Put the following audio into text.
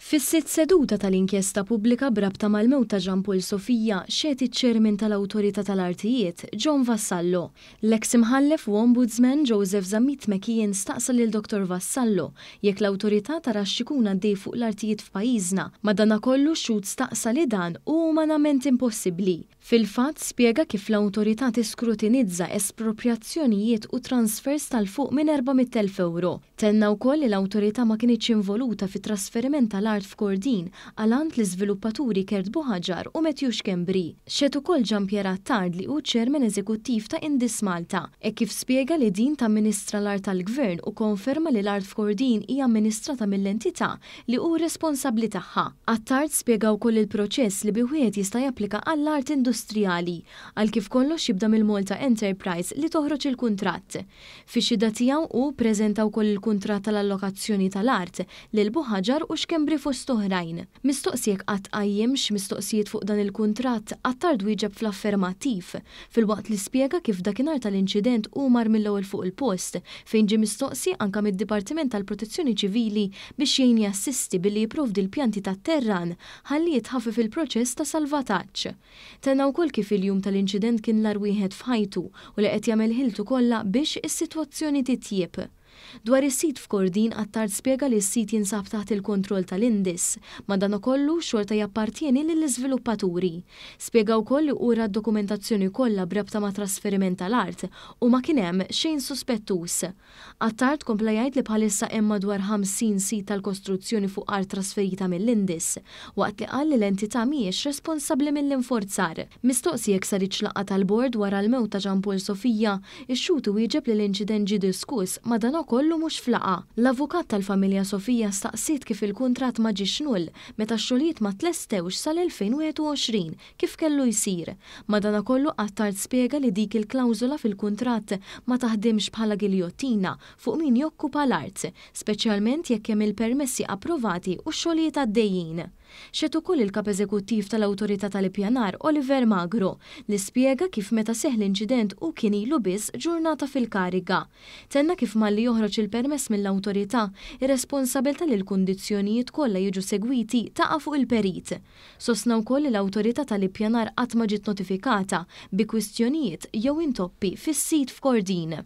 Fis-sitt seduta tal-inkjesta pubblika brabta mal-mewt ta' Jean Paul Sofija xeet iċ-ċermin tal-Awtorità tal-Artijiet, John Vassallo. L-eks imħallef u ombudsman Joseph Zammit Mekien staqsa lil Dr. Vassallo jekk l-Awtorità tarax x'ikun għaddej fuq l-artijiet f'pajjiżna, madankollu xhud staqsa li dan hu umanament impossibbli. Fil-fatt spjega kif l-Awtorità tiskrutinizza espropjazzjonijiet u transfers tal-fuq minn 400,000 euro. Tenna wkoll li l-Awtorità ma kienitx involuta fit-trasferiment tal-art f'Kordin għalant l-iżviluppaturi Kert Buħaġar u Matthew Xkembri. Xed ukoll Giampier Attard li hu ċermen eżekuttiv ta' Indis Malta, kif spjega li din tamministra l-art tal-Gvern u konferma li l-art f'Kordin hija amministrata mill-entità li hu responsabbli tagħha. Attard spjega wkoll il-proċess li wieħed jista' japplika għall-art industrijali għal kif kollox jibda mill-Malta Enterprise li toħroġ il-kuntratt. Fix-xhieda tiegħu hu preżenta wkoll il-kuntratt tal-allokazzjoni tal-art lil Buħaġar u Xkembri fost oħrajn. Mistoqsijek qatt qajjimx mistoqsijiet fuq dan il-kuntratt Attard wieġeb fl-affermattiv filwaqt li spjega kif dakinhar tal-inċident hu mar mill-ewwel fuq il-post fejn ġie mistoqsi anke mid-Dipartiment tal-Protezzjoni Ċivili biex jgħin jassisti billi jipprovdi l-pjanti tat-terran ħalli jitħaffef il-proċess ta' salvataġġ. Tenna wkoll kif il-jum tal-inċident kien l-ar wieħed f'ħajtu u li qed jagħmel ħiltu kollha biex is-sitwazzjoni titjieb. Dwar is-sit f'Kordin Attard spjega li s-sit jinsab taħt il-kontroll tal-Indis, madankollu xorta jappartieni lill-iżviluppaturi. Spjega wkoll li ura d-dokumentazzjoni kollha brabta ma' trasferiment tal-art u ma kien hemm xejn suspettuż. Attard kompla jgħid li bħalissa hemm madwar 50 sit tal-kostruzzjoni fuq art trasferita mill-Indis, waqt li qal li l-entità mhijiex responsabbli mill-infurzar. Mistoqsi jekk saritx laqgħa tal-bord wara l-mewt ta' Jean Paul Sofija, ix-xut wieġeb li l-inċident ġie diskuss kollu mhux flaqa. L-avukat tal-familja Sofija staqsiet kif il-kuntratt ma ġiex null meta x-xogħlijiet ma tlestewx sal-2021 kif kellu jsir. Madankollu Attard spjega li dik il-klawżola fil-kuntratt ma taħdimx bħala giljottina fuq min jokkupa l-art, speċjalment jekk hemm il-permessi approvati u x-xogħlijiet għaddejjin. Xed ukoll il-kap eżekuttiv tal-Awtorità tal-Ippjanar Oliver Magro li spjega kif meta seħħ l-inċident u kien ilu biss ġurnata fil-kariga. Tenna kif malli joħroġ il-permess mill-Awtorità, ir-responsabbiltà li l-kundizzjonijiet kollha jiġu segwiti taqa' fuq il-perit. Sostna wkoll li l-Awtorità tal-Ippjanar qatt ma ġiet notifikata bi kwistjonijiet jew intoppi fis-sit f'Kordin.